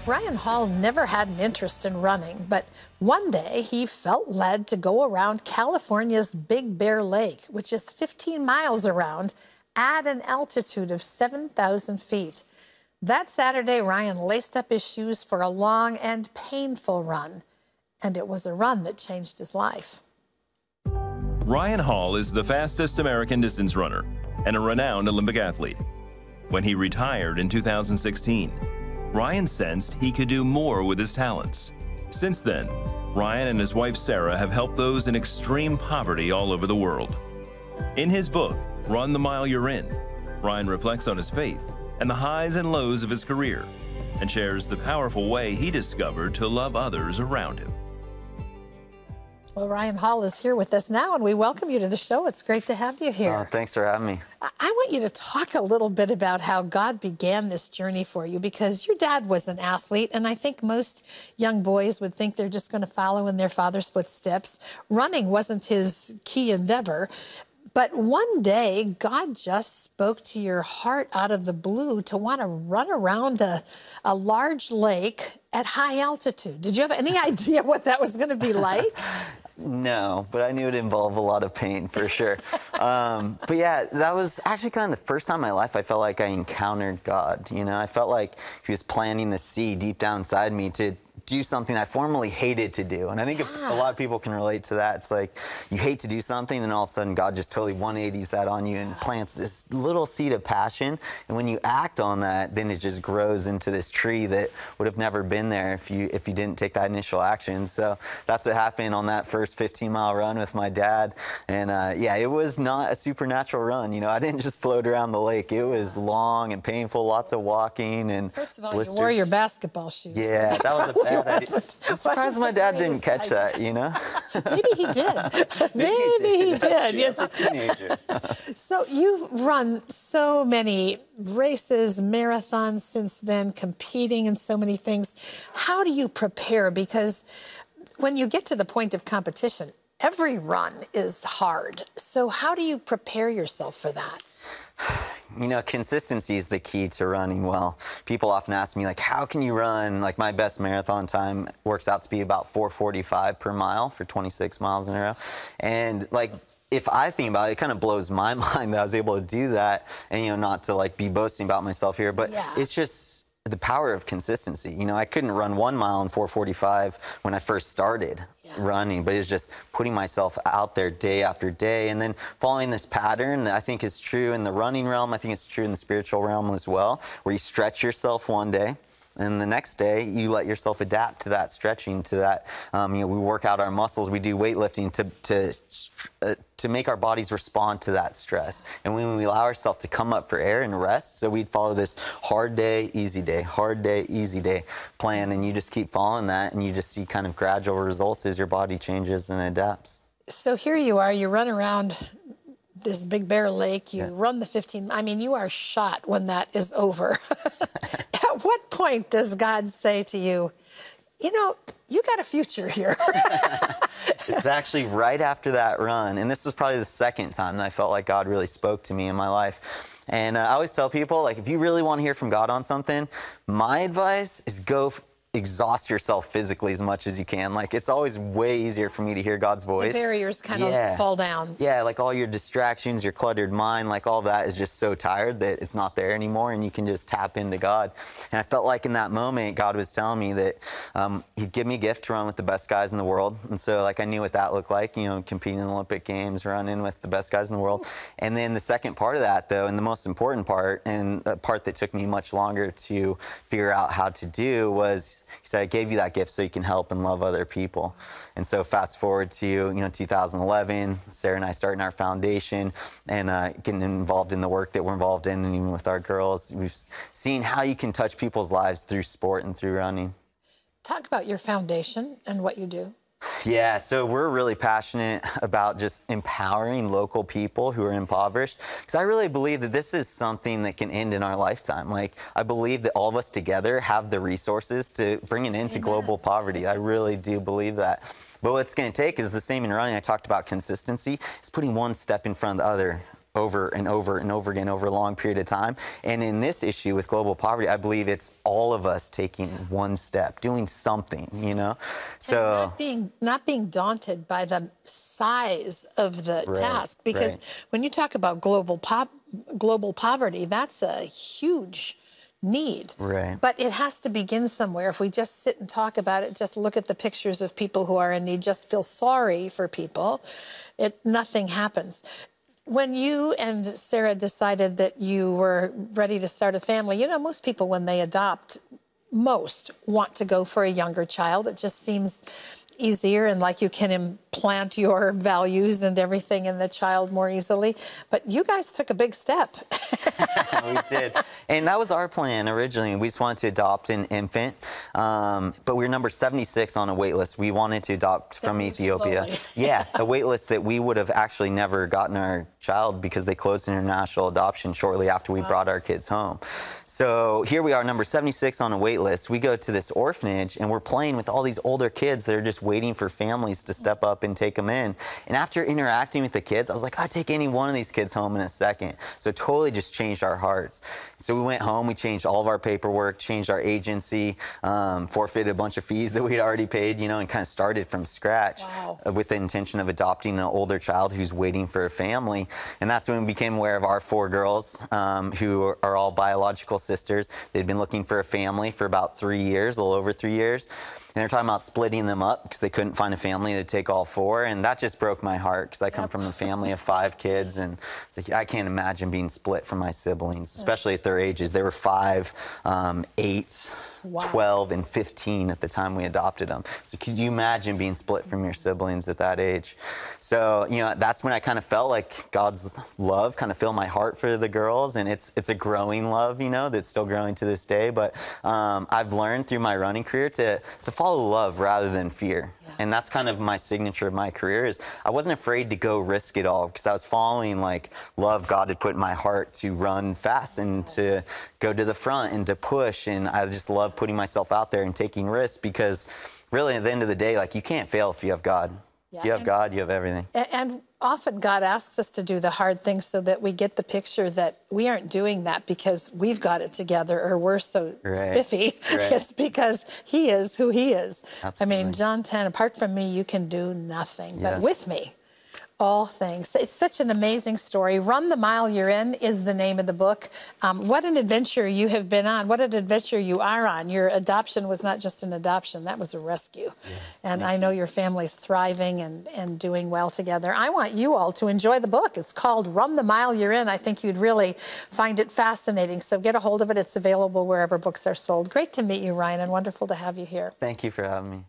Ryan Hall never had an interest in running, but one day he felt led to go around California's Big Bear Lake, which is 15 miles around, at an altitude of 7,000 feet. That Saturday, Ryan laced up his shoes for a long and painful run, and it was a run that changed his life. Ryan Hall is the fastest American distance runner and a renowned Olympic athlete. When he retired in 2016, Ryan sensed he could do more with his talents. Since then, Ryan and his wife Sarah have helped those in extreme poverty all over the world. In his book, Run the Mile You're In, Ryan reflects on his faith and the highs and lows of his career and shares the powerful way he discovered to love others around him. Well, Ryan Hall is here with us now, and we welcome you to the show. It's great to have you here. Thanks for having me. I want you to talk a little bit about how God began this journey for you, because your dad was an athlete, and I think most young boys would think they're just going to follow in their father's footsteps. Running wasn't his key endeavor. But one day, God just spoke to your heart out of the blue to want to run around a large lake at high altitude. Did you have any idea what that was going to be like? No, but I knew it'd involve a lot of pain for sure. But yeah, that was actually kind of the first time in my life I felt like I encountered God. You know, I felt like he was planting the seed deep down inside me to do something I formerly hated to do. And I think a lot of people can relate to that. It's like you hate to do something, and all of a sudden God just totally 180s that on you and plants this little seed of passion. And when you act on that, then it just grows into this tree that would have never been there if you didn't take that initial action. So that's what happened on that first 15-mile run with my dad. And yeah, it was not a supernatural run. You know, I didn't just float around the lake. It was long and painful, lots of walking and First of all, blisters. You wore your basketball shoes. Yeah, that was a bad idea. I'm surprised my dad didn't catch that, you know? Maybe he did. Maybe he did. Yes. As a teenager. So you've run so many races, marathons since then, competing in so many things. How do you prepare? Because when you get to the point of competition, every run is hard. So how do you prepare yourself for that? You know, consistency is the key to running well. People often ask me, like, how can you run? Like, my best marathon time works out to be about 4:45 per mile for 26 miles in a row. And, like, if I think about it, it kind of blows my mind that I was able to do that. And, you know, not to, like, be boasting about myself here, but it's just the power of consistency. You know, I couldn't run 1 mile in 4:45 when I first started running, but it's just putting myself out there day after day and then following this pattern that I think is true in the running realm. I think it's true in the spiritual realm as well, where you stretch yourself one day, and the next day, you let yourself adapt to that stretching, to that, you know, we work out our muscles, we do weightlifting to make our bodies respond to that stress. And when we allow ourselves to come up for air and rest, so we'd follow this hard day, easy day plan, and you just keep following that, and you just see kind of gradual results as your body changes and adapts. So here you are, you run around this Big Bear Lake, you run the 15, I mean, you are shot when that is over. At what point does God say to you, you know, you got a future here? It's actually right after that run, and this was probably the second time that I felt like God really spoke to me in my life. And I always tell people, like, if you really want to hear from God on something, my advice is go exhaust yourself physically as much as you can. Like, it's always way easier for me to hear God's voice. The barriers kind of fall down. Yeah, like all your distractions, your cluttered mind, like all that is just so tired that it's not there anymore, and you can just tap into God. And I felt like in that moment, God was telling me that he'd give me a gift to run with the best guys in the world. And so, like, I knew what that looked like, you know, competing in the Olympic Games, running with the best guys in the world. And then the second part of that, though, and the most important part, and the part that took me much longer to figure out how to do, was he said, I gave you that gift so you can help and love other people. And so fast forward to, you know, 2011, Sarah and I starting our foundation and getting involved in the work that we're involved in, and even with our girls, we've seen how you can touch people's lives through sport and through running. Talk about your foundation and what you do. Yeah, so we're really passionate about just empowering local people who are impoverished, because I really believe that this is something that can end in our lifetime. Like, I believe that all of us together have the resources to bring an end to global poverty. I really do believe that. But what it's going to take is the same in running. I talked about consistency. It's putting one step in front of the other over and over and over again over a long period of time. And in this issue with global poverty, I believe it's all of us taking one step, doing something, you know? So not being daunted by the size of the task, because when you talk about global poverty, that's a huge need. But it has to begin somewhere. If we just sit and talk about it, just look at the pictures of people who are in need, just feel sorry for people, nothing happens. When you and Sarah decided that you were ready to start a family, you know, most people when they adopt, most want to go for a younger child. It just seems easier and like you can implant your values and everything in the child more easily. But you guys took a big step. We did. And that was our plan originally. We just wanted to adopt an infant. But we were number 76 on a wait list. We wanted to adopt from Ethiopia. Yeah, a wait list that we would have actually never gotten our child because they closed international adoption shortly after we brought our kids home. So here we are, number 76 on a wait list. We go to this orphanage and we're playing with all these older kids that are just waiting for families to step up and take them in. And after interacting with the kids, I was like, I'd take any one of these kids home in a second. So it totally just changed our hearts. So we went home, we changed all of our paperwork, changed our agency, forfeited a bunch of fees that we'd already paid, you know, and kind of started from scratch with the intention of adopting an older child who's waiting for a family. And that's when we became aware of our 4 girls who are all biological sisters. They'd been looking for a family for about 3 years, a little over 3 years. And they're talking about splitting them up because they couldn't find a family to take all 4. And that just broke my heart because I come from a family of 5 kids. And it's like, I can't imagine being split from my siblings, especially at their ages. They were 5, 8, 12, and 15 at the time we adopted them. So could you imagine being split from your siblings at that age? So, you know, that's when I kind of felt like God's love kind of filled my heart for the girls. And it's a growing love, you know, that's still growing to this day. But I've learned through my running career to follow love rather than fear. And that's kind of my signature of my career is I wasn't afraid to go risk it all because I was following like love God had put in my heart to run fast and to go to the front and to push. And I just love putting myself out there and taking risks because really at the end of the day, like you can't fail if you have God. If you have God, you have everything. And often God asks us to do the hard things so that we get the picture that we aren't doing that because we've got it together or we're so spiffy. It's because He is who He is. Absolutely. I mean, John 10, apart from me, you can do nothing, but with me, all things. It's such an amazing story. Run the Mile You're In is the name of the book. What an adventure you have been on. What an adventure you are on. Your adoption was not just an adoption. That was a rescue. And I know your family's thriving and doing well together. I want you all to enjoy the book. It's called Run the Mile You're In. I think you'd really find it fascinating. So get a hold of it. It's available wherever books are sold. Great to meet you, Ryan, and wonderful to have you here. Thank you for having me.